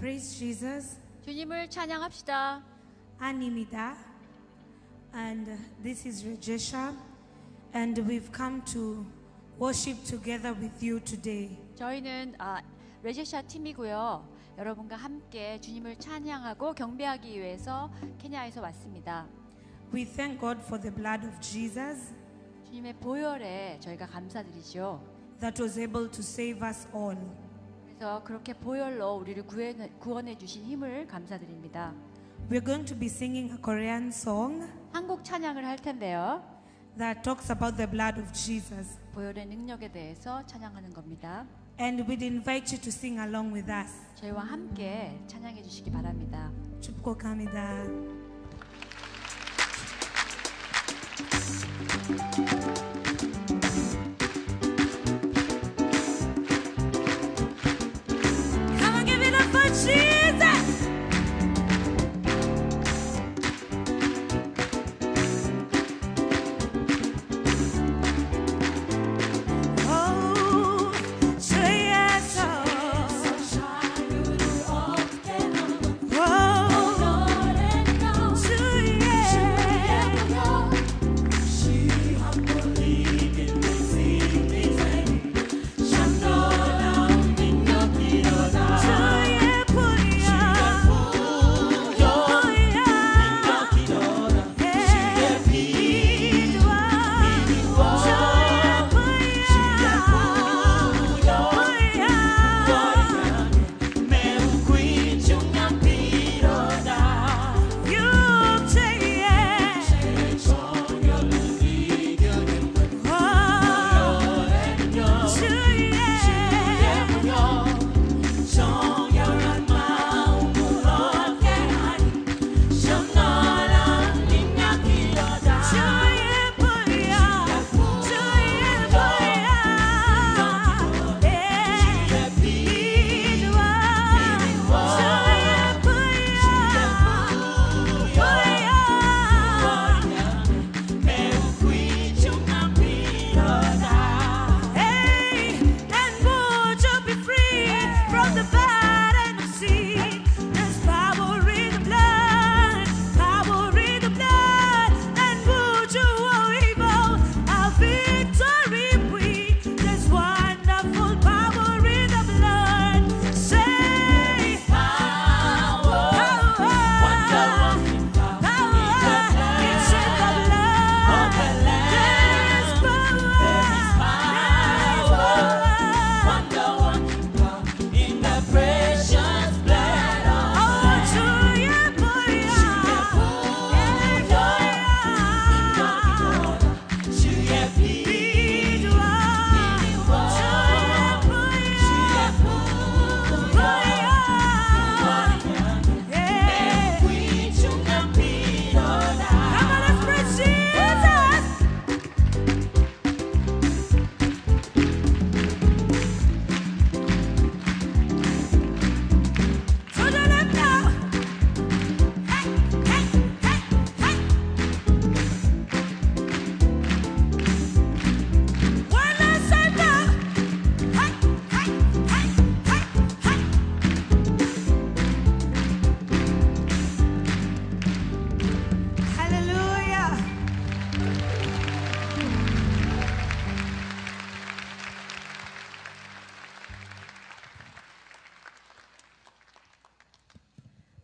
Praise Jesus. 주님을 찬양합시다. Animida. And this is Rejesha. And we've come to worship together with you today. 저희는 레제샤 팀이고요. 여러분과 함께 주님을 찬양하고 경배하기 위해서 케냐에서 왔습니다. We thank God for the blood of Jesus 주님의 보혈에 저희가 감사드리죠. that was able to save us all. 그래서 그렇게 보혈로 우리를 구원해 주신 힘을 감사드립니다. We're going to be singing a Korean song 한국 찬양을 할 텐데요. that talks about the blood of Jesus. 보혈의 능력에 대해서 찬양하는 겁니다. And we'd invite you to sing along with us. 저희와 함께 찬양해 주시기 바랍니다. 축복합니다. Come on, give it up for Jesus! Oh, 주의에서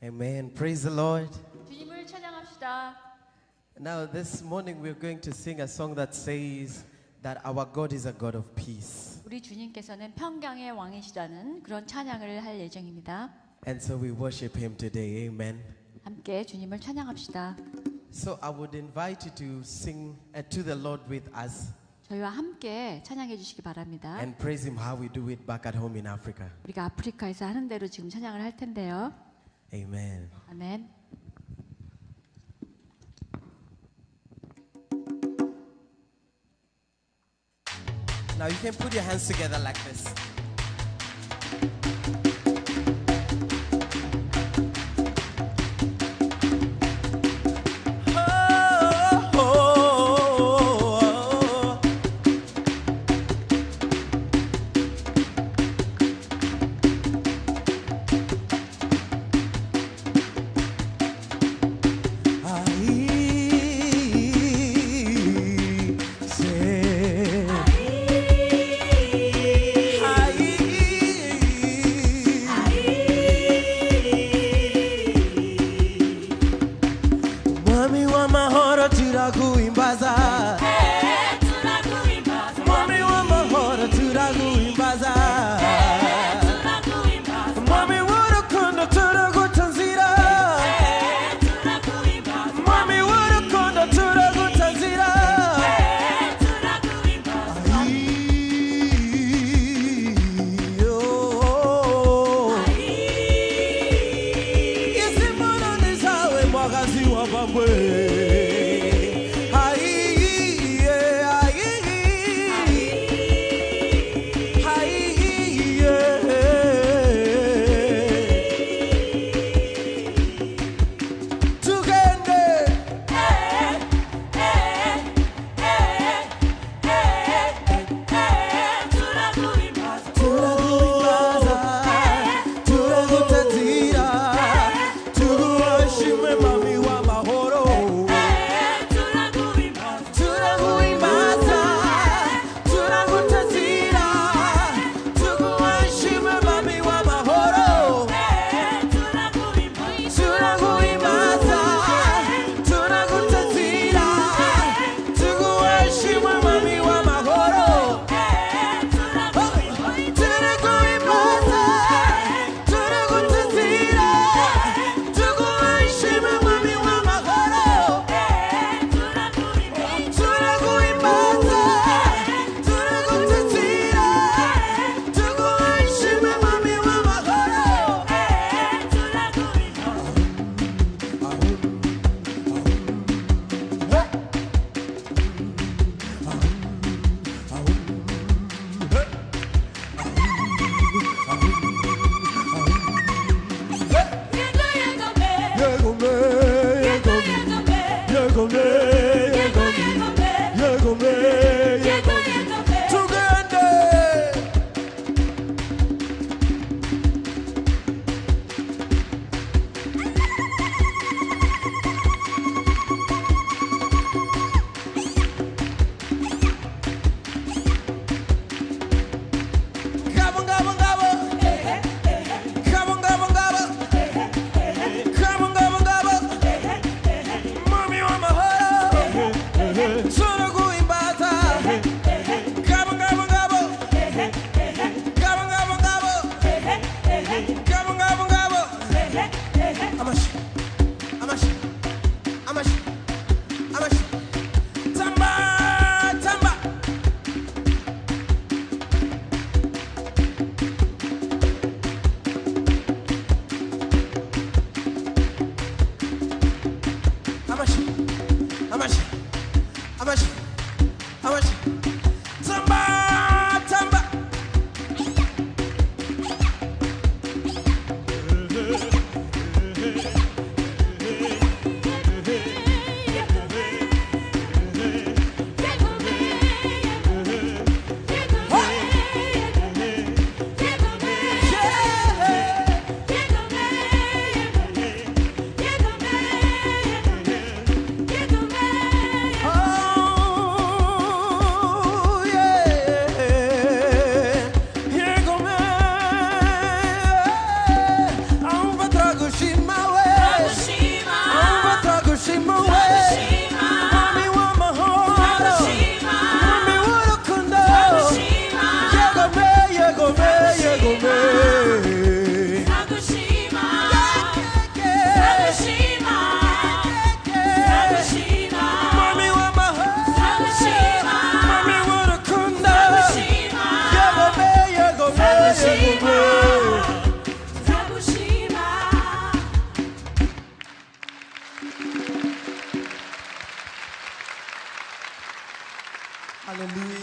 Amen. Praise the Lord. 주님을 찬양합시다. Now, this morning we're going to sing a song that says that our God is a God of peace. 우리 주님께서는 평강의 왕이시다는 그런 찬양을 할 예정입니다. And so we worship Him today. Amen. 함께 주님을 찬양합시다. So I would invite you to sing to the Lord with us 저희와 함께 찬양해 주시기 바랍니다. and praise Him how we do it back at home in Africa. 우리가 아프리카에서 하는 대로 지금 찬양을 할 텐데요. Amen. 아멘. Now you can put your hands together like this.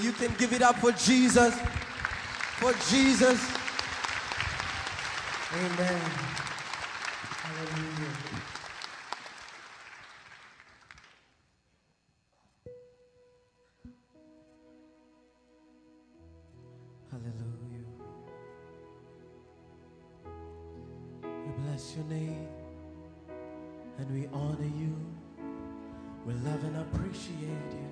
You can give it up for Jesus. For Jesus. Amen. Hallelujah. Hallelujah. We bless your name and we honor you. We love and appreciate you.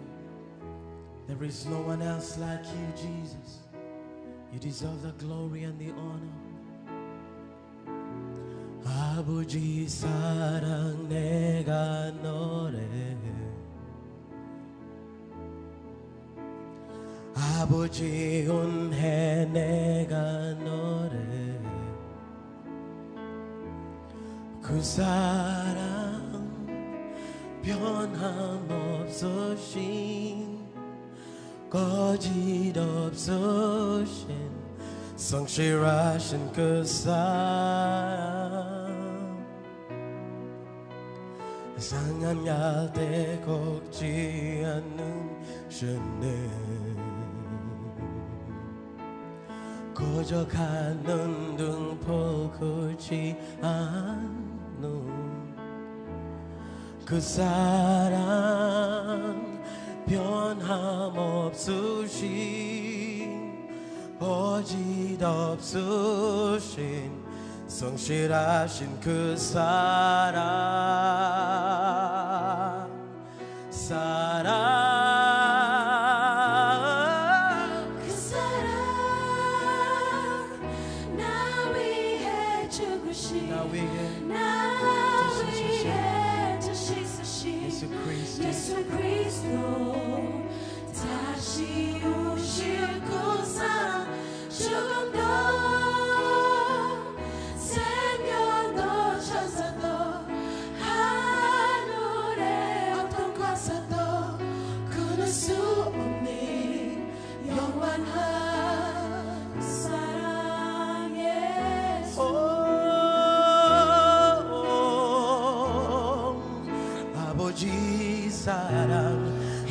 There is no one else like you, Jesus. You deserve the glory and the honor. 아버지 사랑 내가 노래해. 아버지 은혜 내가 노래해. 그 사랑 변함없으신 거짓 없으신 성실하신 그 사랑 상한 때 걷지 않으셨네. 거저가는 등불 끄지 않는 그 사랑 변함없으신 거짓 없으신 성실하신 그 사랑 그 사랑 나 위해 죽으신 나 위해 주시으신 예수 그리스도 예수 그리스도 다시 오실 그 사랑 죽음도 생명도 천사도 하늘의 어떤 과사도 끊을 수 없는 영원한 사랑 예수. 아버지 사랑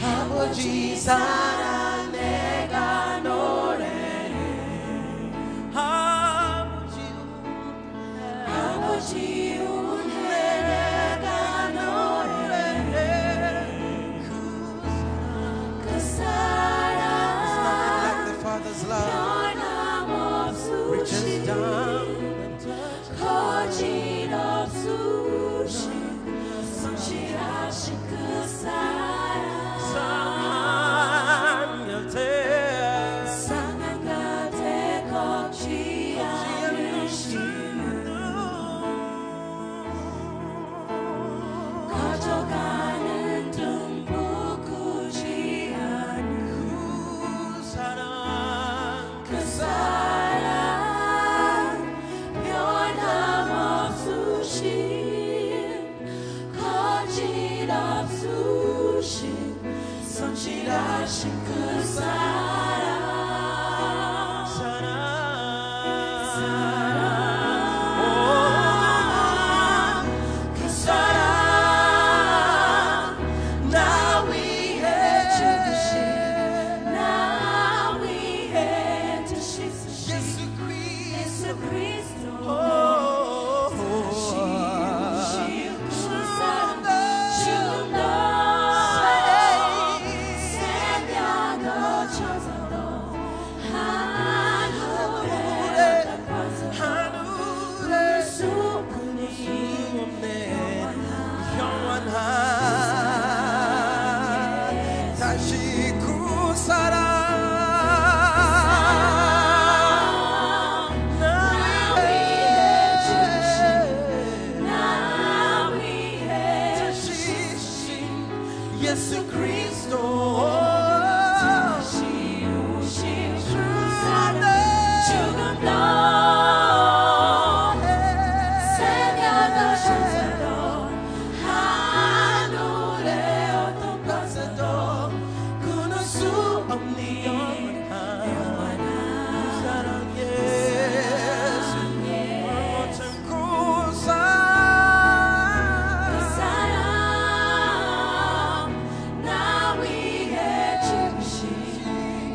아버지 사랑 내가 노래해. 아버지 은혜 내가 노래해. 그 사랑 Like the Father's love reaches 변함없으신 down 거짓 없으신 성실하신 그 사랑 상한 곁에 걷지 않으시는 거저가는 등불 끄지 않는 그 사랑 변함없으신 거짓 없으신 성실하신 그 사랑 그 사랑 나 위해 죽으신 나 위해 드시으신 예수 그리스도 다시 오실 그 사랑 죽음도 생명도 천사도 하늘의 끊을 수 없는 영원한 다시 그 사랑 나 위해 죽으신 나 위해 주신 예수 그리스도 다시 오실 그 사랑 죽음도 생명도 천사도 하늘의 어떤 것도 끊을 수 없는 영원한 사랑 예수 그 사랑 나 위해 죽으신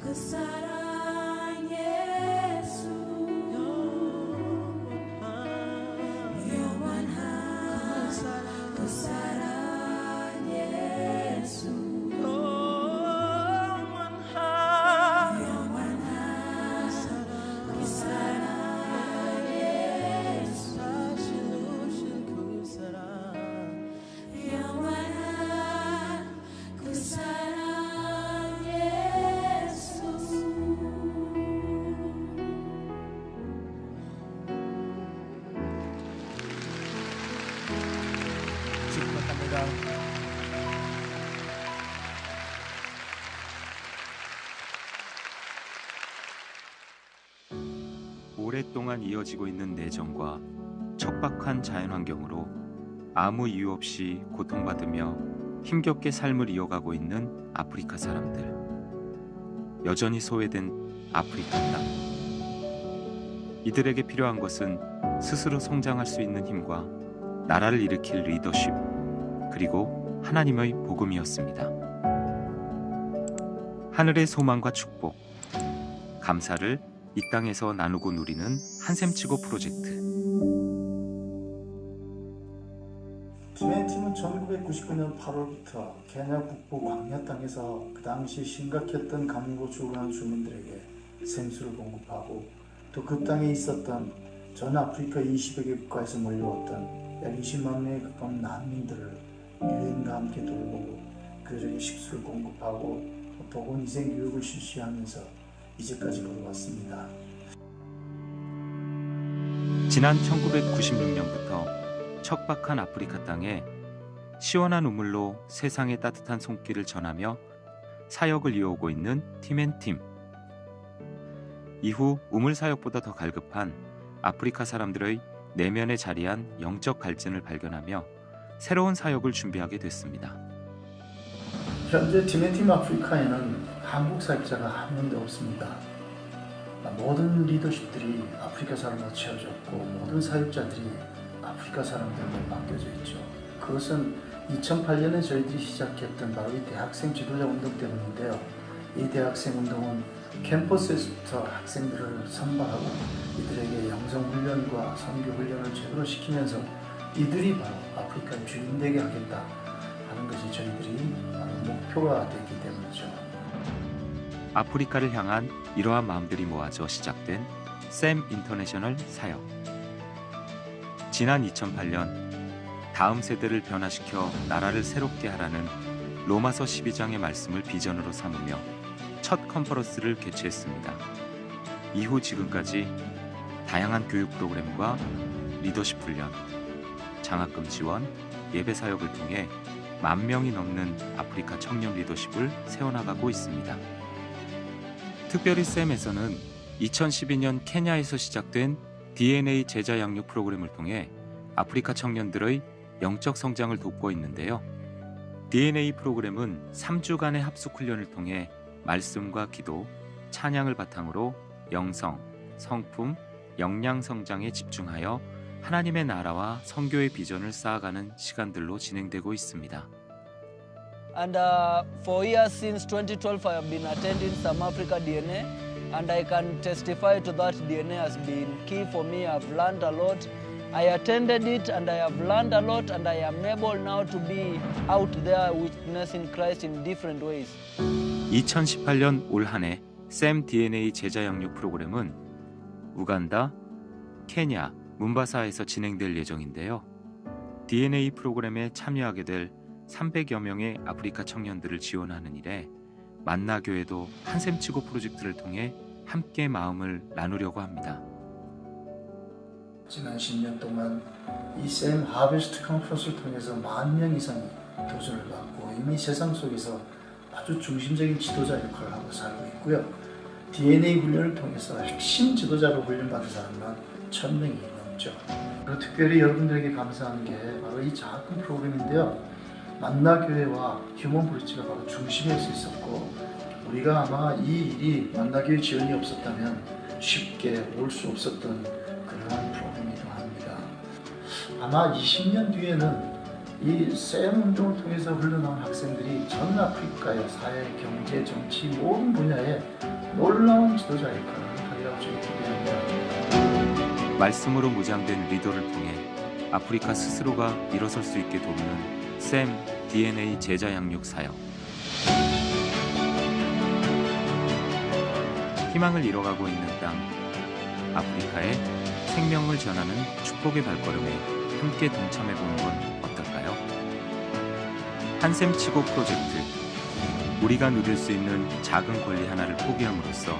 그 사랑 예수 영원한 그 사랑 예수 축복합니다. 오랫동안 이어지고 있는 내정과 척박한 자연환경으로 아무 이유 없이 고통받으며 힘겹게 삶을 이어가고 있는 아프리카 사람들. 여전히 소외된 아프리카 땅. 이들에게 필요한 것은 스스로 성장할 수 있는 힘과 나라를 일으킬 리더십, 그리고 하나님의 복음이었습니다. 하늘의 소망과 축복, 감사를 이 땅에서 나누고 누리는 한샘치고 프로젝트. TMN팀은 1999년 8월부터 케냐 북부 광야 땅에서 그 당시 심각했던 강로 죽어가는 주민들에게 생수를 공급하고 또 그 땅에 있었던 전 아프리카 20여 개 국가에서 몰려왔던 약 20만 명에 가까운 난민들을 유엔과 함께 돌보고 그들에게 식수를 공급하고 보건 위생 교육을 실시하면서 이제까지 걸어왔습니다. 지난 1996년부터 척박한 아프리카 땅에 시원한 우물로 세상의 따뜻한 손길을 전하며 사역을 이어오고 있는 팀앤팀. 이후 우물 사역보다 더 갈급한 아프리카 사람들의 내면에 자리한 영적 갈증을 발견하며 새로운 사역을 준비하게 됐습니다. 현재 팀앤팀 아프리카에는 한국 사역자가 한 명도 없습니다. 모든 리더십들이 아프리카 사람으로 채워졌고 모든 사역자들이 아프리카 사람들로 맡겨져 있죠. 그것은 2008년에 저희들이 시작했던 바로 이 대학생 지도자 운동 때문인데요. 이 대학생 운동은 캠퍼스에서부터 학생들을 선발하고 이들에게 영성훈련과 선교훈련을 제대로 시키면서 이들이 바로 아프리카의 주인 되게 하겠다 하는 것이 저희들이 바로 목표가 되기 때문이죠. 아프리카를 향한 이러한 마음들이 모아져 시작된 샘 인터내셔널 사역. 지난 2008년 다음 세대를 변화시켜 나라를 새롭게 하라는 로마서 12장의 말씀을 비전으로 삼으며 첫 컨퍼런스를 개최했습니다. 이후 지금까지 다양한 교육 프로그램과 리더십 훈련, 장학금 지원, 예배 사역을 통해 10,000명이 넘는 아프리카 청년 리더십을 세워나가고 있습니다. 특별히 샘에서는 2012년 케냐에서 시작된 DNA 제자 양육 프로그램을 통해 아프리카 청년들의 영적 성장을 돕고 있는데요. DNA 프로그램은 3주간의 합숙 훈련을 통해 말씀과 기도, 찬양을 바탕으로 영성, 성품, 역량 성장에 집중하여 하나님의 나라와 선교의 비전을 쌓아가는 시간들로 진행되고 있습니다. And for years since 2012 I have been attending Some Africa DNA and I can testify to that. DNA has been key for me. I've learned a lot. I attended it and I have learned a lot and I am able now to be out there witnessing Christ in different ways. 2018년 올 한 해 샘 DNA 제자 양육 프로그램은 우간다, 케냐, 문바사에서 진행될 예정인데요. DNA 프로그램에 참여하게 될 300여 명의 아프리카 청년들을 지원하는 일에 만나교회도 한샘치고 프로젝트를 통해 함께 마음을 나누려고 합니다. 지난 10년 동안 이 샘 하베스트 컨퍼런스를 통해서 10,000명 이상이 도전을 받고 이미 세상 속에서 아주 중심적인 지도자 역할을 하고 살고 있고요. DNA 훈련을 통해서 핵심 지도자로 훈련받은 사람은 1,000명이 넘죠. 그리고 특별히 여러분들에게 감사한 게 바로 이 장학금 프로그램인데요. 만나교회와 휴먼 브릿지가 바로 중심에 서 있었고 우리가 아마 이 일이 만나교회 지원이 없었다면 쉽게 올 수 없었던 그러한 프로그램이기도 합니다. 아마 20년 뒤에는 이 샘 운동을 통해서 흘러나온 학생들이 전 아프리카의 사회, 경제, 정치 모든 분야에 놀라운 지도자 역할을 하리라고 저희 기대합니다. 말씀으로 무장된 리더를 통해 아프리카 스스로가 일어설 수 있게 도우는 샘 DNA 제자 양육 사역. 희망을 잃어가고 있는 땅 아프리카에 생명을 전하는 축복의 발걸음에 함께 동참해 보는 건 어떨까요? 한샘치고 프로젝트, 우리가 누릴 수 있는 작은 권리 하나를 포기함으로써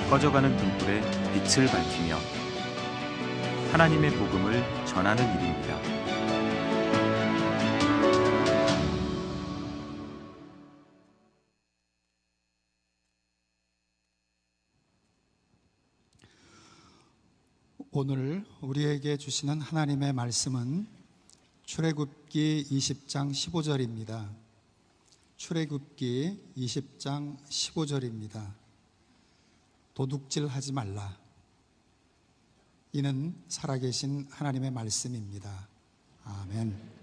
꺼져가는 등불에 빛을 밝히며 하나님의 복음을 전하는 일입니다. 오늘 우리에게 주시는 하나님의 말씀은 출애굽기 20장 15절입니다. 출애굽기 20장 15절입니다. 도둑질하지 말라. 이는 살아계신 하나님의 말씀입니다. 아멘.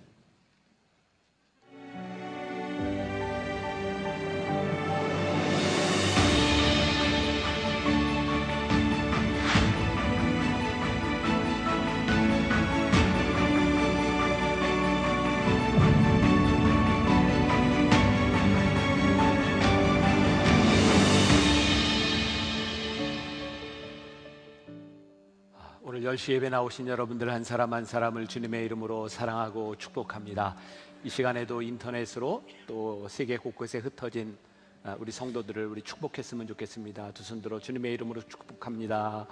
오늘 10시 예배 나오신 여러분들 한 사람 한 사람을 주님의 이름으로 사랑하고 축복합니다. 이 시간에도 인터넷으로 또 세계 곳곳에 흩어진 우리 성도들을 우리 축복했으면 좋겠습니다. 두 손 들어 주님의 이름으로 축복합니다.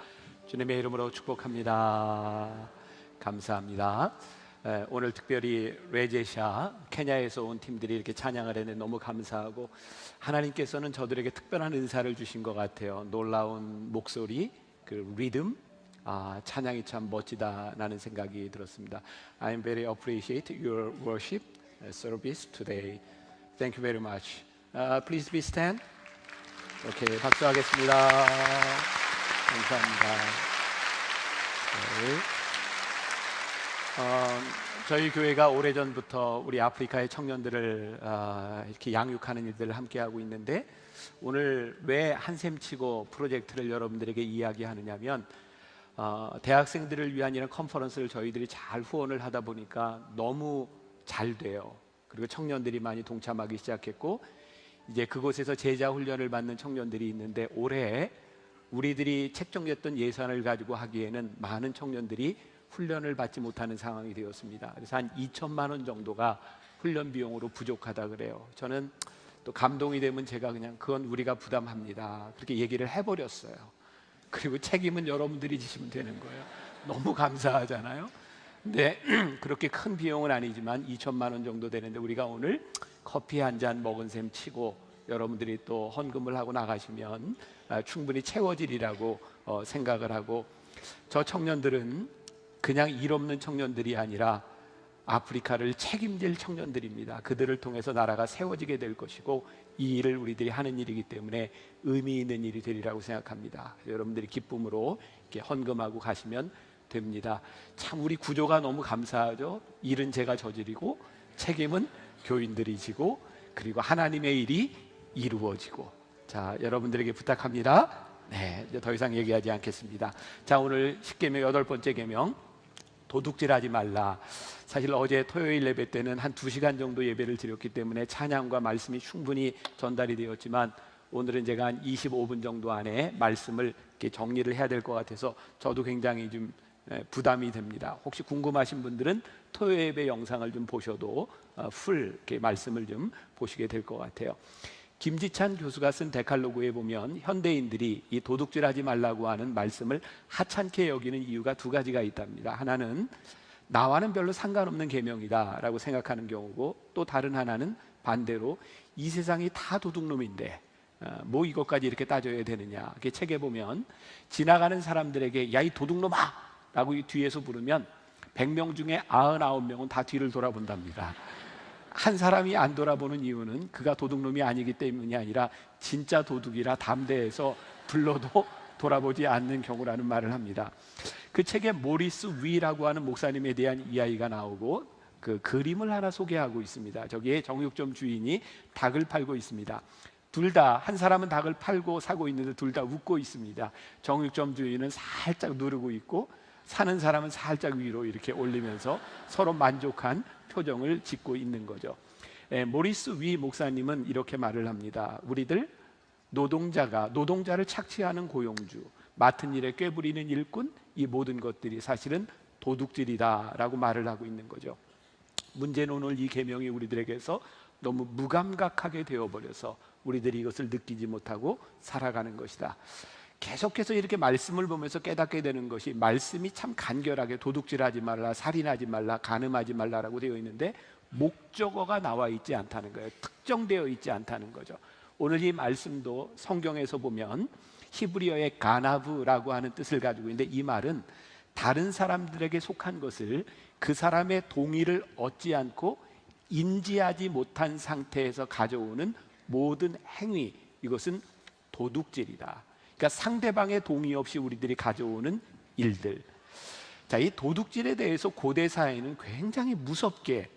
주님의 이름으로 축복합니다. 감사합니다. 오늘 특별히 레제샤 케냐에서 온 팀들이 이렇게 찬양을 했는데 너무 감사하고, 하나님께서는 저들에게 특별한 은사를 주신 것 같아요. 놀라운 목소리, 그 리듬, 찬양이 참 멋지다라는 생각이 들었습니다. I'm very appreciate your worship service today. Thank you very much. Please be stand. 오케이, 박수하겠습니다. 감사합니다. 네. 저희 교회가 오래전부터 우리 아프리카의 청년들을 이렇게 양육하는 일들을 함께 하고 있는데, 오늘 왜 한샘치고 프로젝트를 여러분들에게 이야기하느냐면, 대학생들을 위한 이런 컨퍼런스를 저희들이 잘 후원을 하다 보니까 너무 잘 돼요. 그리고 청년들이 많이 동참하기 시작했고, 이제 그곳에서 제자 훈련을 받는 청년들이 있는데, 올해 우리들이 책정했던 예산을 가지고 하기에는 많은 청년들이 훈련을 받지 못하는 상황이 되었습니다. 그래서 한 2천만 원 정도가 훈련 비용으로 부족하다 그래요. 저는 또 감동이 되면 제가 그냥 그건 우리가 부담합니다, 그렇게 얘기를 해버렸어요. 그리고 책임은 여러분들이 지시면 되는 거예요. 너무 감사하잖아요. 근데 그렇게 큰 비용은 아니지만 2천만 원 정도 되는데, 우리가 오늘 커피 한 잔 먹은 셈 치고 여러분들이 또 헌금을 하고 나가시면 충분히 채워지리라고 생각을 하고, 저 청년들은 그냥 일 없는 청년들이 아니라 아프리카를 책임질 청년들입니다. 그들을 통해서 나라가 세워지게 될 것이고, 이 일을 우리들이 하는 일이기 때문에 의미 있는 일이 되리라고 생각합니다. 여러분들이 기쁨으로 이렇게 헌금하고 가시면 됩니다. 참 우리 구조가 너무 감사하죠. 일은 제가 저지르고 책임은 교인들이 지고, 그리고 하나님의 일이 이루어지고. 자, 여러분들에게 부탁합니다. 네, 이제 더 이상 얘기하지 않겠습니다. 자, 오늘 10계명 8번째 계명, 도둑질하지 말라. 사실 어제 토요일 예배 때는 한 2시간 정도 예배를 드렸기 때문에 찬양과 말씀이 충분히 전달이 되었지만, 오늘은 제가 한 25분 정도 안에 말씀을 이렇게 정리를 해야 될 것 같아서 저도 굉장히 좀 부담이 됩니다. 혹시 궁금하신 분들은 토요일 예배 영상을 좀 보셔도 풀 이렇게 말씀을 좀 보시게 될 것 같아요. 김지찬 교수가 쓴 데칼로그에 보면 현대인들이 이 도둑질하지 말라고 하는 말씀을 하찮게 여기는 이유가 2가지가 있답니다. 하나는 나와는 별로 상관없는 계명이다라고 생각하는 경우고, 또 다른 하나는 반대로 이 세상이 다 도둑놈인데 뭐 이것까지 이렇게 따져야 되느냐. 이렇게 책에 보면 지나가는 사람들에게 야 이 도둑놈아 라고 뒤에서 부르면 100명 중에 99명은 다 뒤를 돌아본답니다. 한 사람이 안 돌아보는 이유는 그가 도둑놈이 아니기 때문이 아니라 진짜 도둑이라 담대해서 불러도 돌아보지 않는 경우라는 말을 합니다. 그 책에 모리스 위라고 하는 목사님에 대한 이야기가 나오고, 그 그림을 하나 소개하고 있습니다. 저기에 정육점 주인이 닭을 팔고 있습니다. 둘 다, 한 사람은 닭을 팔고 사고 있는데 둘 다 웃고 있습니다. 정육점 주인은 살짝 누르고 있고 사는 사람은 살짝 위로 이렇게 올리면서 서로 만족한 표정을 짓고 있는 거죠. 모리스 위 목사님은 이렇게 말을 합니다. 우리들 노동자를 착취하는 고용주, 맡은 일에 꾀부리는 일꾼, 이 모든 것들이 사실은 도둑질이다라고 말을 하고 있는 거죠. 문제는 오늘 이 계명이 우리들에게서 너무 무감각하게 되어버려서 우리들이 이것을 느끼지 못하고 살아가는 것이다. 계속해서 이렇게 말씀을 보면서 깨닫게 되는 것이, 말씀이 참 간결하게 도둑질하지 말라, 살인하지 말라, 간음하지 말라라고 되어 있는데 목적어가 나와 있지 않다는 거예요. 특정되어 있지 않다는 거죠. 오늘 이 말씀도 성경에서 보면 히브리어의 가나브라고 하는 뜻을 가지고 있는데, 이 말은 다른 사람들에게 속한 것을 그 사람의 동의를 얻지 않고 인지하지 못한 상태에서 가져오는 모든 행위, 이것은 도둑질이다. 그러니까 상대방의 동의 없이 우리들이 가져오는 일들. 자, 이 도둑질에 대해서 고대 사회는 굉장히 무섭게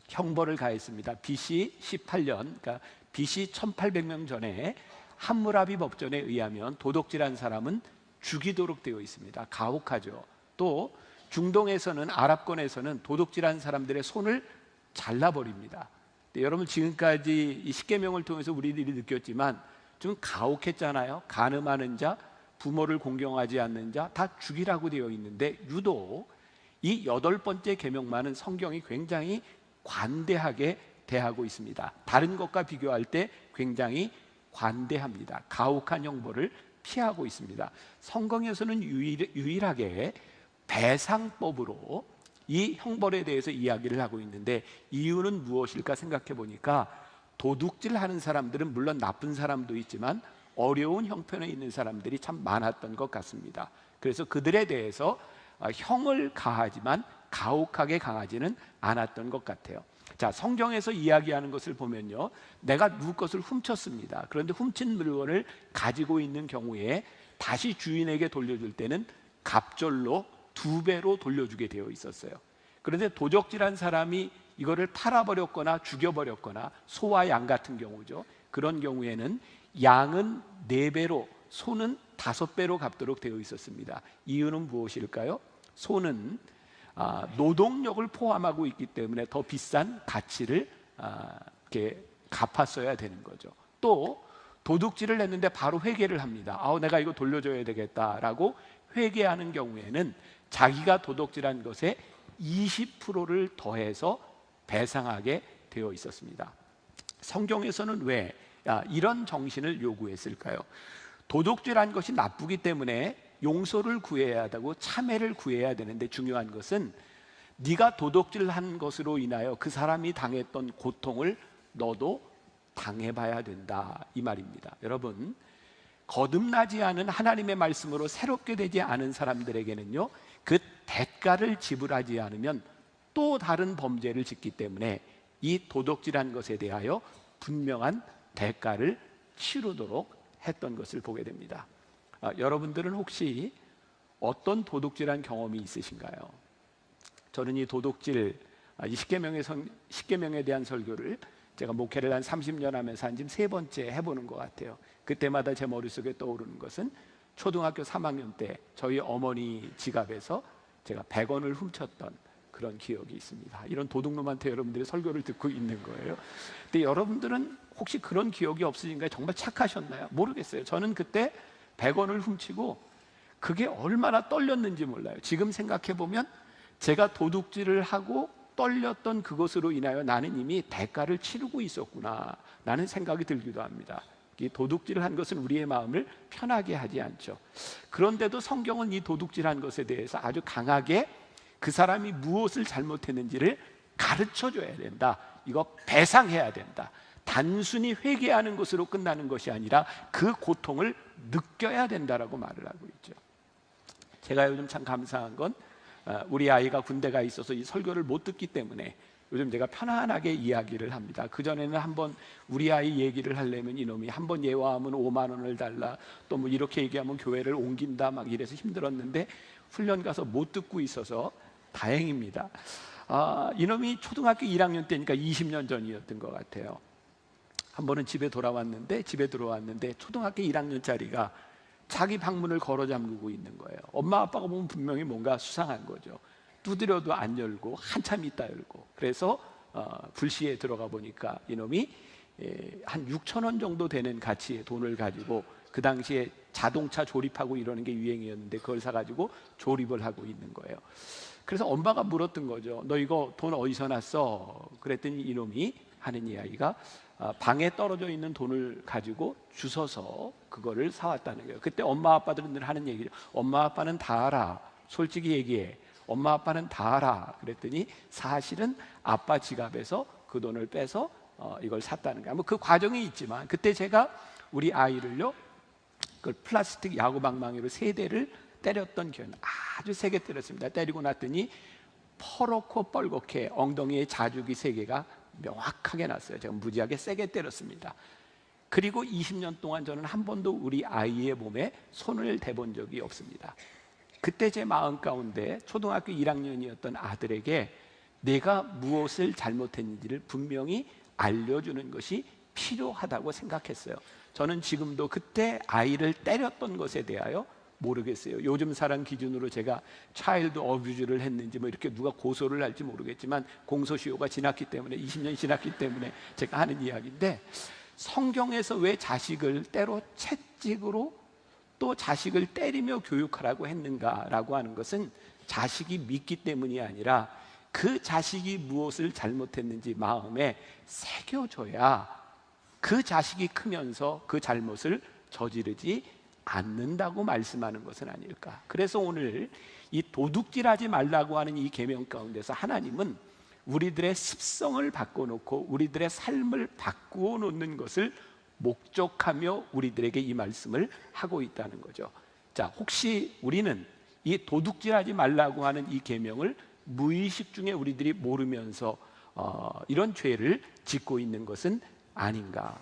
형벌을 가했습니다. BC 18년, 그러니까 BC 1800년 전에 함무라비 법전에 의하면 도둑질한 사람은 죽이도록 되어 있습니다. 가혹하죠. 또 중동에서는, 아랍권에서는 도둑질한 사람들의 손을 잘라버립니다. 여러분, 지금까지 이 십계명을 통해서 우리들이 느꼈지만 좀 가혹했잖아요. 간음하는 자, 부모를 공경하지 않는 자 다 죽이라고 되어 있는데, 유독 이 8번째 계명만은 성경이 굉장히 관대하게 대하고 있습니다. 다른 것과 비교할 때 굉장히 관대합니다. 가혹한 형벌을 피하고 있습니다. 성경에서는 유일하게 배상법으로 이 형벌에 대해서 이야기를 하고 있는데, 이유는 무엇일까 생각해 보니까 도둑질하는 사람들은 물론 나쁜 사람도 있지만 어려운 형편에 있는 사람들이 참 많았던 것 같습니다. 그래서 그들에 대해서 형을 가하지만 가혹하게 강하지는 않았던 것 같아요. 자, 성경에서 이야기하는 것을 보면요, 내가 누구 것을 훔쳤습니다. 그런데 훔친 물건을 가지고 있는 경우에 다시 주인에게 돌려줄 때는 갑절로 2배로 돌려주게 되어 있었어요. 그런데 도적질한 사람이 이거를 팔아버렸거나 죽여버렸거나, 소와 양 같은 경우죠, 그런 경우에는 양은 4배로, 소는 5배로 갚도록 되어 있었습니다. 이유는 무엇일까요? 소는 노동력을 포함하고 있기 때문에 더 비싼 가치를 이렇게 갚았어야 되는 거죠. 또 도둑질을 했는데 바로 회개를 합니다. 내가 이거 돌려줘야 되겠다라고 회개하는 경우에는 자기가 도둑질한 것에 20%를 더해서 배상하게 되어 있었습니다. 성경에서는 왜 이런 정신을 요구했을까요? 도둑질한 것이 나쁘기 때문에 용서를 구해야 하고 참회를 구해야 되는데, 중요한 것은 네가 도둑질한 것으로 인하여 그 사람이 당했던 고통을 너도 당해봐야 된다, 이 말입니다. 여러분, 거듭나지 않은 하나님의 말씀으로 새롭게 되지 않은 사람들에게는요, 그 대가를 지불하지 않으면 또 다른 범죄를 짓기 때문에 이 도둑질한 것에 대하여 분명한 대가를 치르도록 했던 것을 보게 됩니다. 여러분들은 혹시 어떤 도둑질한 경험이 있으신가요? 저는 이 도둑질, 이 십계명에 대한 설교를 제가 목회를 한 30년 하면서 한 지금 3번째 해보는 것 같아요. 그때마다 제 머릿속에 떠오르는 것은 초등학교 3학년 때 저희 어머니 지갑에서 제가 100원을 훔쳤던 그런 기억이 있습니다. 이런 도둑놈한테 여러분들이 설교를 듣고 있는 거예요. 근데 여러분들은 혹시 그런 기억이 없으신가요? 정말 착하셨나요? 모르겠어요. 저는 그때 100원을 훔치고 그게 얼마나 떨렸는지 몰라요. 지금 생각해보면 제가 도둑질을 하고 떨렸던 그것으로 인하여 나는 이미 대가를 치르고 있었구나 라는 생각이 들기도 합니다. 이 도둑질을 한 것은 우리의 마음을 편하게 하지 않죠. 그런데도 성경은 이 도둑질한 것에 대해서 아주 강하게 그 사람이 무엇을 잘못했는지를 가르쳐줘야 된다. 이거 배상해야 된다. 단순히 회개하는 것으로 끝나는 것이 아니라 그 고통을 느껴야 된다라고 말을 하고 있죠. 제가 요즘 참 감사한 건 우리 아이가 군대가 있어서 이 설교를 못 듣기 때문에 요즘 제가 편안하게 이야기를 합니다. 그전에는 한번 우리 아이 얘기를 하려면 이놈이 한번 예화하면 5만 원을 달라, 또 뭐 이렇게 얘기하면 교회를 옮긴다 막 이래서 힘들었는데 훈련 가서 못 듣고 있어서 다행입니다. 이놈이 초등학교 1학년 때니까 20년 전이었던 것 같아요. 한 번은 집에 들어왔는데 초등학교 1학년짜리가 자기 방문을 걸어 잠그고 있는 거예요. 엄마 아빠가 보면 분명히 뭔가 수상한 거죠. 두드려도 안 열고 한참 있다 열고. 그래서 불시에 들어가 보니까 이놈이 한 6천 원 정도 되는 가치의 돈을 가지고, 그 당시에 자동차 조립하고 이러는 게 유행이었는데 그걸 사가지고 조립을 하고 있는 거예요. 그래서 엄마가 물었던 거죠. 너 이거 돈 어디서 났어? 그랬더니 이놈이 하는 이야기가 방에 떨어져 있는 돈을 가지고 주워서 그거를 사왔다는 거예요. 그때 엄마 아빠들은 늘 하는 얘기죠. 엄마 아빠는 다 알아. 솔직히 얘기해. 엄마 아빠는 다 알아. 그랬더니 사실은 아빠 지갑에서 그 돈을 빼서 이걸 샀다는 거예요. 뭐 그 과정이 있지만, 그때 제가 우리 아이를요, 그 플라스틱 야구방망이로 3대를 때렸던 기억은, 아주 세게 때렸습니다. 때리고 났더니 퍼렇고 뻘겋게 엉덩이에 자죽이 3개가 명확하게 났어요. 제가 무지하게 세게 때렸습니다. 그리고 20년 동안 저는 한 번도 우리 아이의 몸에 손을 대본 적이 없습니다. 그때 제 마음 가운데 초등학교 1학년이었던 아들에게 내가 무엇을 잘못했는지를 분명히 알려주는 것이 필요하다고 생각했어요. 저는 지금도 그때 아이를 때렸던 것에 대하여 모르겠어요. 요즘 사람 기준으로 제가 차일드 어뷰즈를 했는지 뭐 이렇게 누가 고소를 할지 모르겠지만, 공소시효가 지났기 때문에, 20년이 지났기 때문에 제가 하는 이야기인데, 성경에서 왜 자식을 때로 채찍으로 또 자식을 때리며 교육하라고 했는가라고 하는 것은 자식이 믿기 때문이 아니라 그 자식이 무엇을 잘못했는지 마음에 새겨줘야 그 자식이 크면서 그 잘못을 저지르지 않는다고 말씀하는 것은 아닐까. 그래서 오늘 이 도둑질하지 말라고 하는 이 계명 가운데서 하나님은 우리들의 습성을 바꿔놓고 우리들의 삶을 바꾸어 놓는 것을 목적하며 우리들에게 이 말씀을 하고 있다는 거죠. 자, 혹시 우리는 이 도둑질하지 말라고 하는 이 계명을 무의식 중에 우리들이 모르면서 이런 죄를 짓고 있는 것은 아닌가.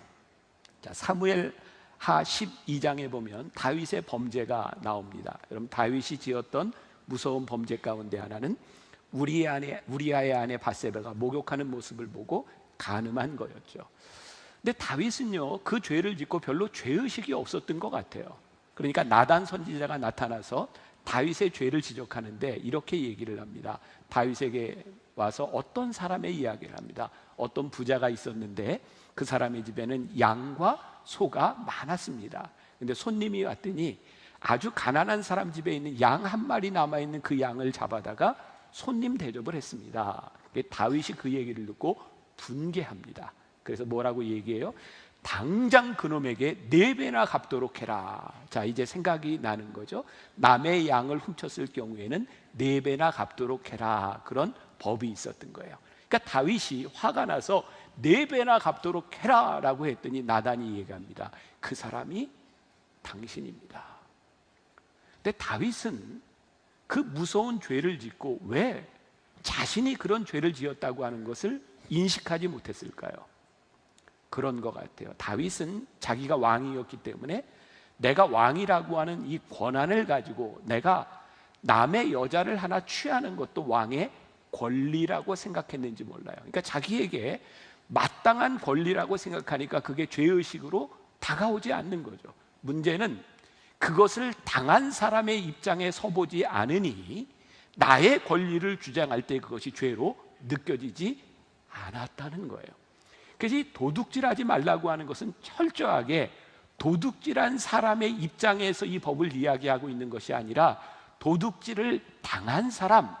자, 사무엘 하 12장에 보면 다윗의 범죄가 나옵니다. 여러분, 다윗이 지었던 무서운 범죄 가운데 하나는 우리아의 아내 밧세바가 목욕하는 모습을 보고 간음한 거였죠. 근데 다윗은요, 그 죄를 짓고 별로 죄의식이 없었던 것 같아요. 그러니까 나단 선지자가 나타나서 다윗의 죄를 지적하는데 이렇게 얘기를 합니다. 다윗에게 와서 어떤 사람의 이야기를 합니다. 어떤 부자가 있었는데 그 사람의 집에는 양과 소가 많았습니다. 근데 손님이 왔더니 아주 가난한 사람 집에 있는 양 한 마리 남아있는 그 양을 잡아다가 손님 대접을 했습니다. 다윗이 그 얘기를 듣고 분개합니다. 그래서 뭐라고 얘기해요? 당장 그놈에게 4배나 갚도록 해라. 자, 이제 생각이 나는 거죠. 남의 양을 훔쳤을 경우에는 4배나 갚도록 해라. 그런 법이 있었던 거예요. 그러니까 다윗이 화가 나서 4배나 갚도록 해라 라고 했더니 나단이 얘기합니다. 그 사람이 당신입니다. 근데 다윗은 그 무서운 죄를 짓고 왜 자신이 그런 죄를 지었다고 하는 것을 인식하지 못했을까요? 그런 것 같아요. 다윗은 자기가 왕이었기 때문에 내가 왕이라고 하는 이 권한을 가지고 내가 남의 여자를 하나 취하는 것도 왕의 권리라고 생각했는지 몰라요. 그러니까 자기에게 마땅한 권리라고 생각하니까 그게 죄의식으로 다가오지 않는 거죠. 문제는 그것을 당한 사람의 입장에 서보지 않으니 나의 권리를 주장할 때 그것이 죄로 느껴지지 않았다는 거예요. 그래서 이 도둑질하지 말라고 하는 것은 철저하게 도둑질한 사람의 입장에서 이 법을 이야기하고 있는 것이 아니라 도둑질을 당한 사람,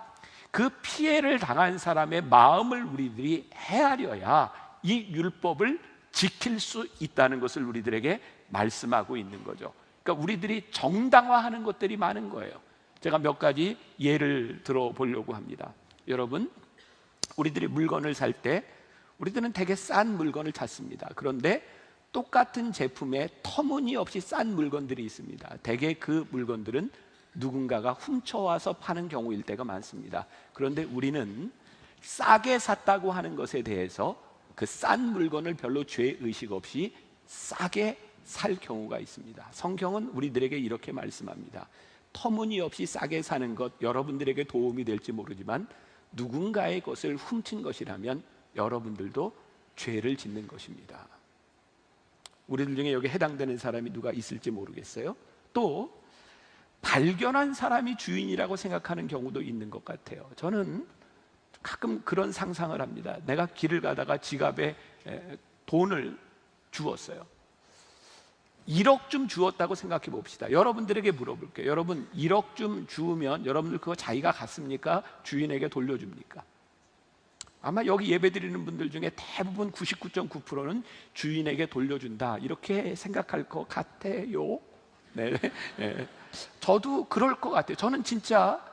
그 피해를 당한 사람의 마음을 우리들이 헤아려야 이 율법을 지킬 수 있다는 것을 우리들에게 말씀하고 있는 거죠. 그러니까 우리들이 정당화하는 것들이 많은 거예요. 제가 몇 가지 예를 들어보려고 합니다. 여러분, 우리들이 물건을 살 때 우리들은 되게 싼 물건을 찾습니다. 그런데 똑같은 제품에 터무니없이 싼 물건들이 있습니다. 대개 그 물건들은 누군가가 훔쳐와서 파는 경우일 때가 많습니다. 그런데 우리는 싸게 샀다고 하는 것에 대해서 그 싼 물건을 별로 죄의식 없이 싸게 살 경우가 있습니다. 성경은 우리들에게 이렇게 말씀합니다. 터무니없이 싸게 사는 것, 여러분들에게 도움이 될지 모르지만 누군가의 것을 훔친 것이라면 여러분들도 죄를 짓는 것입니다. 우리들 중에 여기 해당되는 사람이 누가 있을지 모르겠어요. 또 발견한 사람이 주인이라고 생각하는 경우도 있는 것 같아요. 저는 가끔 그런 상상을 합니다. 내가 길을 가다가 지갑에 돈을 주었어요. 1억쯤 주었다고 생각해 봅시다. 여러분들에게 물어볼게요. 여러분 1억쯤 주우면 여러분들 그거 자기가 갖습니까? 주인에게 돌려줍니까? 아마 여기 예배드리는 분들 중에 대부분 99.9%는 주인에게 돌려준다 이렇게 생각할 것 같아요. 네. 네. 저도 그럴 것 같아요. 저는 진짜